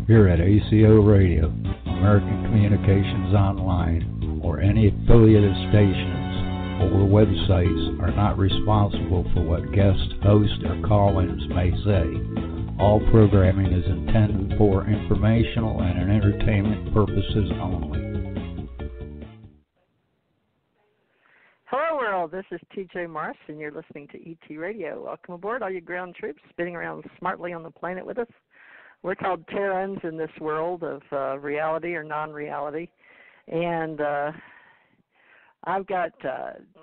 here at ACO Radio, American Communications Online, or any affiliated stations or websites are not responsible for what guest hosts or call-ins may say. All programming is intended for informational and entertainment purposes only. Hello world, this is TJ Morris and you're listening to ET Radio. Welcome aboard all you ground troops spinning around smartly on the planet with us. We're called Terrans in this world of reality or non-reality. And I've got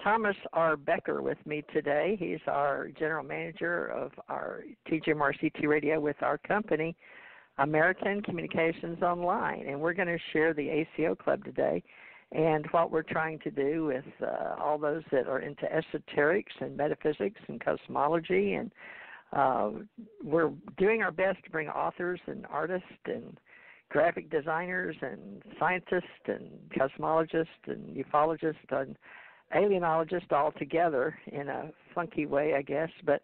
Thomas R. Becker with me today. He's our general manager of our TJ Morris ET Radio with our company, American Communications Online. And we're going to share the ACO Club today and what we're trying to do with all those that are into esoterics and metaphysics and cosmology. And we're doing our best to bring authors and artists and graphic designers and scientists and cosmologists and ufologists and alienologists all together in a funky way, I guess. But,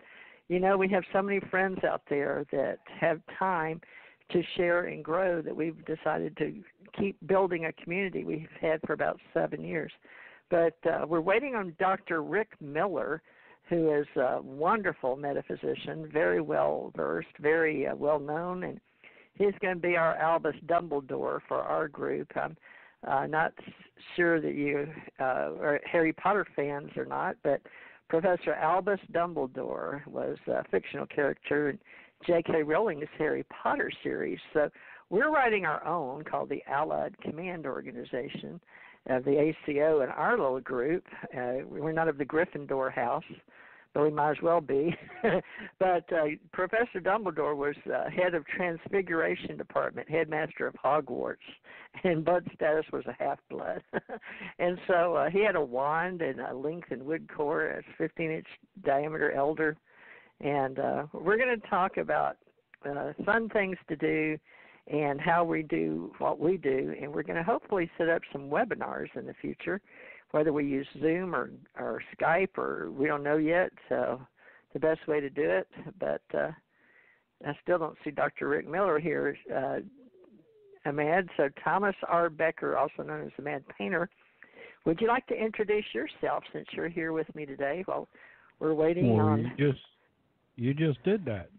you know, we have so many friends out there that have time to share and grow that we've decided to keep building a community we've had for about 7 years. But we're waiting on Dr. Rick Miller, who is a wonderful metaphysician, very well-versed, very well-known, and he's going to be our Albus Dumbledore for our group. I'm not sure that you are Harry Potter fans or not, but Professor Albus Dumbledore was a fictional character in J.K. Rowling's Harry Potter series. So we're writing our own called the Allied Command Organization of the ACO in our little group. We're not of the Gryffindor house, but we might as well be. But Professor Dumbledore was head of Transfiguration Department, headmaster of Hogwarts, and blood status was a half-blood. And so he had a wand and a lengthened wood core, a 15-inch diameter elder. And we're going to talk about fun things to do and how we do what we do. And we're going to hopefully set up some webinars in the future, whether we use Zoom or Skype or we don't know yet. So the best way to do it. But I still don't see Dr. Rick Miller here, Ahmad. So Thomas R. Becker, also known as the Mad Painter, would you like to introduce yourself since you're here with me today while we're waiting on... You just did that.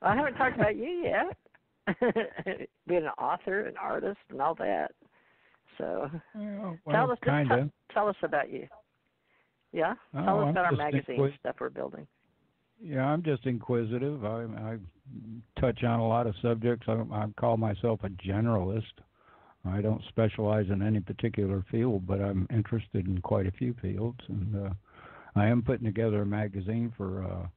I haven't talked about you yet. Being an author, an artist, and all that. So tell us about you. Yeah? Tell us about our magazine stuff we're building. Yeah, I'm just inquisitive. I touch on a lot of subjects. I call myself a generalist. I don't specialize in any particular field, but I'm interested in quite a few fields. And I am putting together a magazine for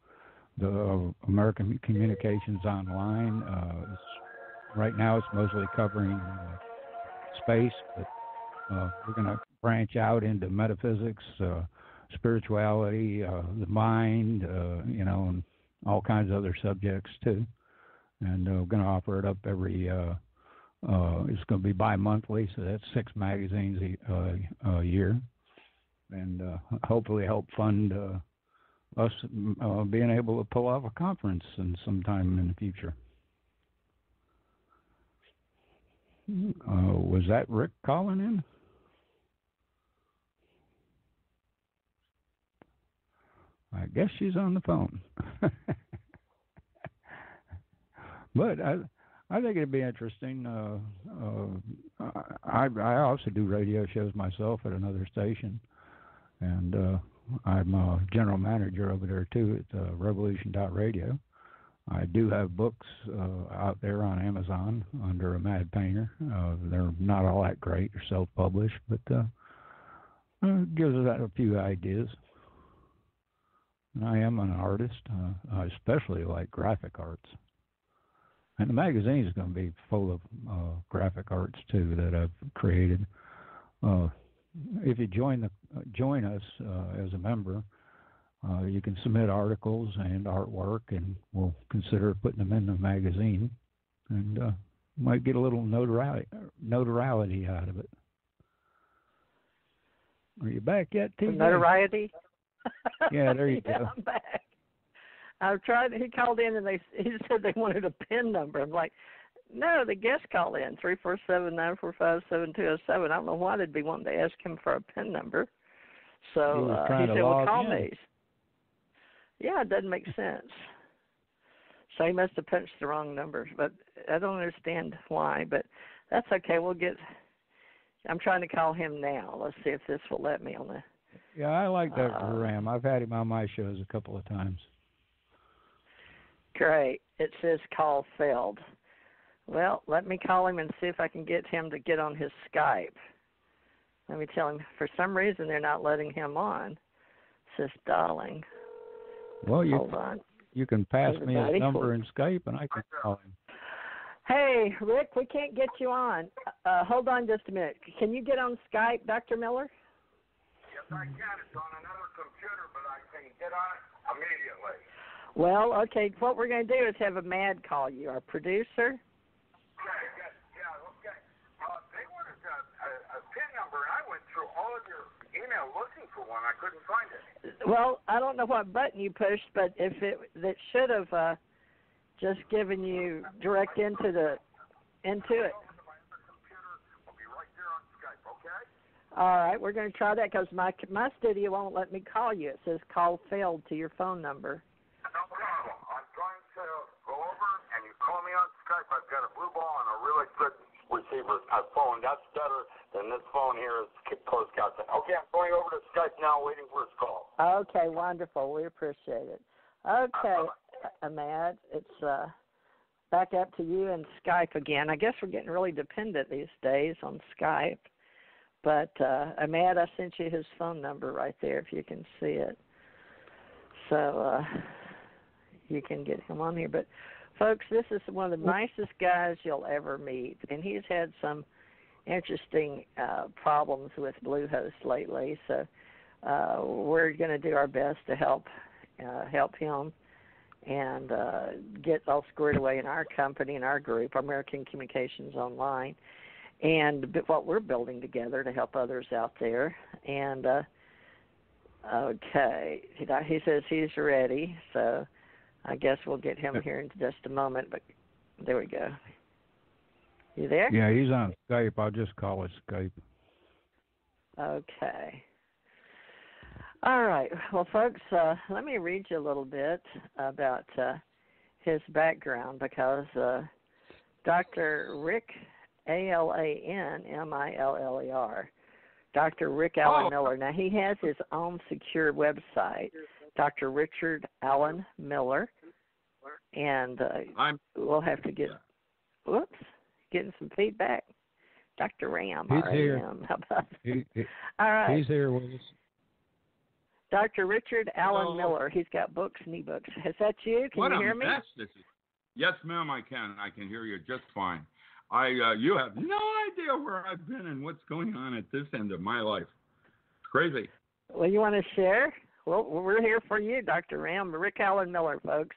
the American Communications Online. Right now it's mostly covering space, but we're going to branch out into metaphysics, spirituality, the mind, and all kinds of other subjects too. And we're going to offer it up every, it's going to be bi-monthly, so that's 6 magazines a year. And hopefully help fund us being able to pull off a conference sometime in the future. Was that Rick calling in? I guess she's on the phone. But I think it'd be interesting. I also do radio shows myself at another station. And I'm a general manager over there, too, at revolution.radio. I do have books out there on Amazon under a Mad Painter. They're not all that great. They're self-published, but it gives us a few ideas. And I am an artist. I especially like graphic arts. And the magazine is going to be full of graphic arts, too, that I've created. If you join us as a member, you can submit articles and artwork, and we'll consider putting them in the magazine, and might get a little notoriety out of it. Are you back yet, TJ? Notoriety? Yeah, there you go. I'm back. I've tried. He called in and he said they wanted a PIN number. I'm like, no, the guest called in 347-945-7207. I don't know why they'd be wanting to ask him for a PIN number. So he said, "Well, call me." Yeah, it doesn't make sense. So he must have punched the wrong numbers, but I don't understand why. But that's okay. I'm trying to call him now. Let's see if this will let me on the. Yeah, I like Dr. Ram. I've had him on my shows a couple of times. Great. It says call failed. Well, let me call him and see if I can get him to get on his Skype. Let me tell him, for some reason, they're not letting him on. It says dialing. Well, hold on. You can pass me his number in Skype, and I can call him. Hey, Rick, we can't get you on. Hold on just a minute. Can you get on Skype, Dr. Miller? Yes, I can. It's on another computer, but I can get on it immediately. Well, okay, what we're going to do is have a Mad call you, our producer. Okay. They wanted a PIN number, and I went through all of your email looking for one. I couldn't find it. Well, I don't know what button you pushed, but if that should have just given you direct into it. I'll be right there on Skype, okay? All right, we're going to try that because my studio won't let me call you. It says call failed to your phone number. No problem. I'm trying to go over, and you call me on Skype. I've got a blue ball and a really good receiver phone. That's better than this phone here is closed caption. Okay, I'm going over to Skype now, waiting for his call. Okay, wonderful. We appreciate it. Okay, Ahmad, it's back up to you and Skype again. I guess we're getting really dependent these days on Skype. But, Ahmad, I sent you his phone number right there if you can see it. So you can get him on here. But, folks, this is one of the nicest guys you'll ever meet. And he's had some interesting problems with Bluehost lately. So we're going to do our best to help him and get all squared away in our company and our group, American Communications Online, and what we're building together to help others out there. And, okay, he says he's ready, so I guess we'll get him here in just a moment, but there we go. You there? Yeah, he's on Skype. I'll just call it Skype. Okay. All right. Well, folks, let me read you a little bit about his background because Dr. Rick, ALANMILLER, Dr. Rick Allen Miller. Now, he has his own secure website, Dr. Richard Allen Miller, and we'll have to get, getting some feedback. Dr. Ram, he's here. How about all right. He's here with us. Dr. Richard Allen Miller. He's got books and ebooks. Is that you? Can you hear me? What a mess this is. Yes, ma'am, I can. I can hear you just fine. You have no idea where I've been and what's going on at this end of my life. It's crazy. Well, you want to share? Well, we're here for you, Dr. Ram. Rick Allen Miller, folks.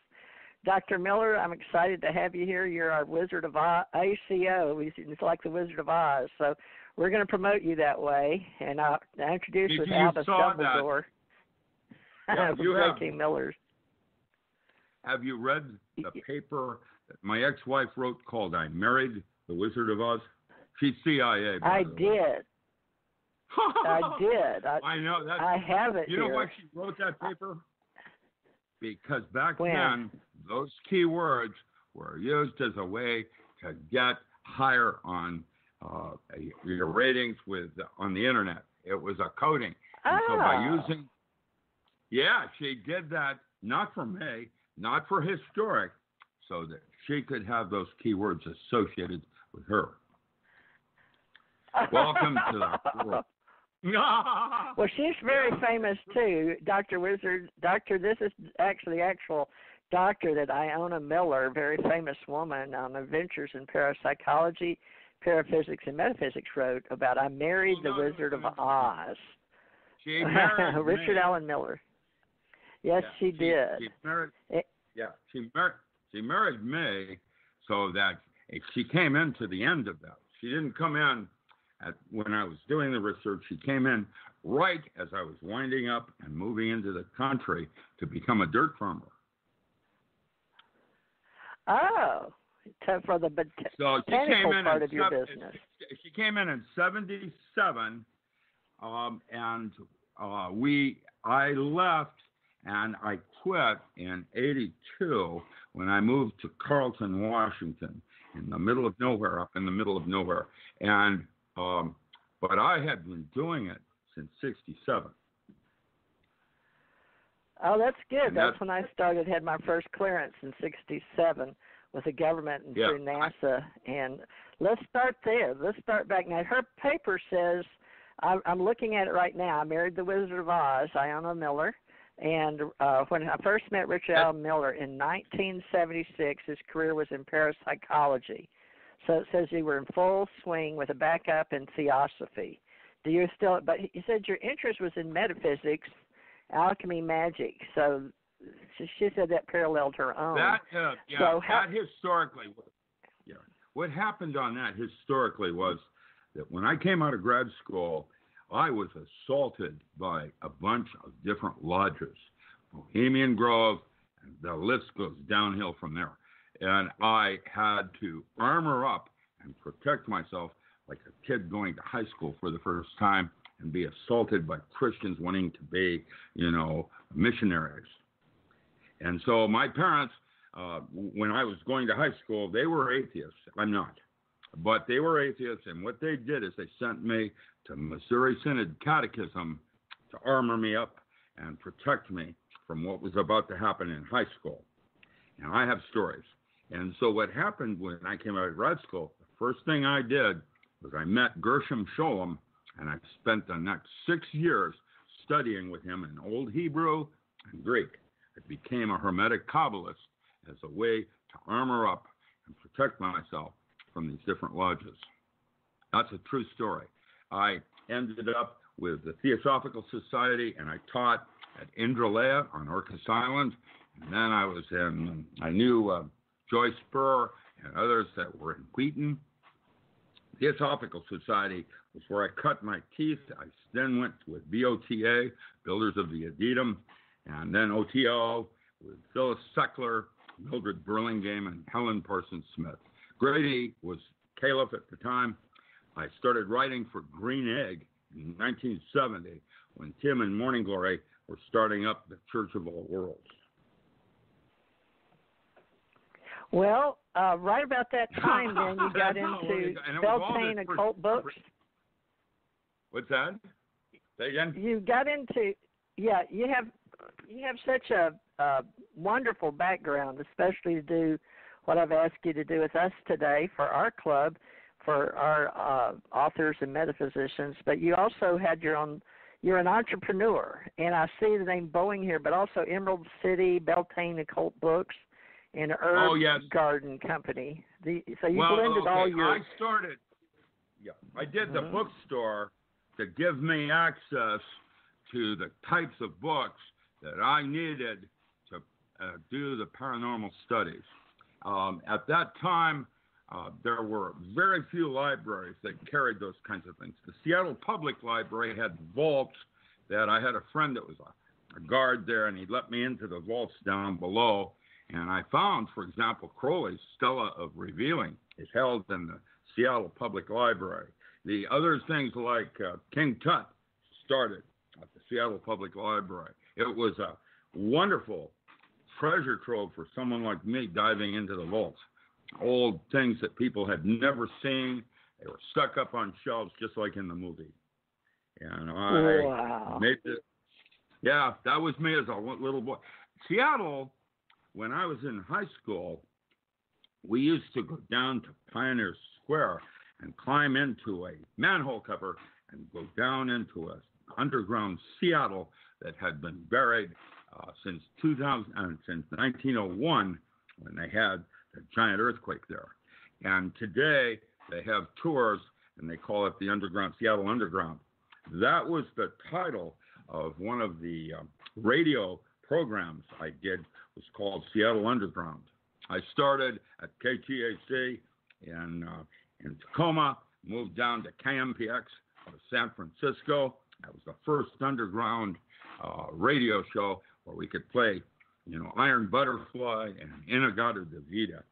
Dr. Miller, I'm excited to have you here. You're our Wizard of ACO. It's like the Wizard of Oz. So we're going to promote you that way. And I'll introduce with Albus Dumbledore. Yeah, Ricky Miller. Have you read the paper that my ex-wife wrote called I Married the Wizard of Oz? She's CIA. I did. I did. I know that. I have it. You know why she wrote that paper? Because back then, those key words were used as a way to get higher on your ratings on the internet. It was a coding. And so by using, she did that not for me, not for historic, so that she could have those keywords associated with her. Welcome to the world. Well, she's very famous too, Dr. Wizard. This is actually the actual doctor that Iona Miller, very famous woman on Adventures in Parapsychology, Paraphysics, and Metaphysics, wrote about I Married the Wizard of Oz. She married Richard me. Allen Miller. Yes, she did. She married me so that if she came into the end of that, she didn't come in when I was doing the research. She came in right as I was winding up and moving into the country to become a dirt farmer. Oh, for the botanical part of your business. She came in 1977, and I left and I quit in 1982 when I moved to Carlton, Washington, in the middle of nowhere, up in the middle of nowhere. And but I had been doing it since 1967. Oh, that's good. That's when I started, had my first clearance in 1967 with the government and through NASA. And let's start there. Let's start back. Now, her paper says, I'm looking at it right now. I married the Wizard of Oz, Iona Miller. And when I first met Richard Allen Miller in 1976, his career was in parapsychology. So it says you were in full swing with a backup in theosophy. Do you still? But you said your interest was in metaphysics, alchemy, magic. So she said that paralleled her own. That historically, what happened on that historically was that when I came out of grad school, I was assaulted by a bunch of different lodges, Bohemian Grove, and the list goes downhill from there. And I had to armor up and protect myself like a kid going to high school for the first time and be assaulted by Christians wanting to be, missionaries. And so my parents, when I was going to high school, they were atheists. I'm not. But they were atheists, and what they did is they sent me to Missouri Synod Catechism to armor me up and protect me from what was about to happen in high school. And I have stories. And so what happened when I came out of grad school, the first thing I did was I met Gershom Scholem, and I spent the next 6 years studying with him in Old Hebrew and Greek. I became a Hermetic Kabbalist as a way to armor up and protect myself from these different lodges. That's a true story. I ended up with the Theosophical Society, and I taught at Indralaya on Orcas Island. And then I knew Joyce Spur and others that were in Wheaton. Theosophical Society was where I cut my teeth. I then went with BOTA, Builders of the Adetum, and then OTO with Phyllis Seckler, Mildred Burlingame, and Helen Parsons Smith. Grady was caliph at the time. I started writing for Green Egg in 1970 when Tim and Morning Glory were starting up the Church of All Worlds. Well, right about that time, then you got into Beltane occult books. What's that? Say again. You got into, you have such a wonderful background, especially to do what I've asked you to do with us today for our club, for our authors and metaphysicians. But you also had your own. You're an entrepreneur, and I see the name Boeing here, but also Emerald City, Beltane Occult Books, and Herb Garden Company. So you blended all your. I did the bookstore to give me access to the types of books that I needed to do the paranormal studies. At that time, there were very few libraries that carried those kinds of things. The Seattle Public Library had vaults that I had a friend that was a guard there, and he let me into the vaults down below. And I found, for example, Crowley's Stella of Revealing is held in the Seattle Public Library. The other things like King Tut started at the Seattle Public Library. It was a wonderful treasure trove for someone like me diving into the vaults. Old things that people had never seen. They were stuck up on shelves just like in the movie. And I made it. Yeah, that was me as a little boy. Seattle, when I was in high school, we used to go down to Pioneer Square and climb into a manhole cover and go down into an underground Seattle that had been buried since 1901 when they had the giant earthquake there. And today they have tours and they call it the Seattle Underground. That was the title of one of the radio programs I did, was called Seattle Underground. I started at KTAC in Tacoma, moved down to KMPX out of San Francisco. That was the first underground radio show where we could play, Iron Butterfly and Inagata de Vida.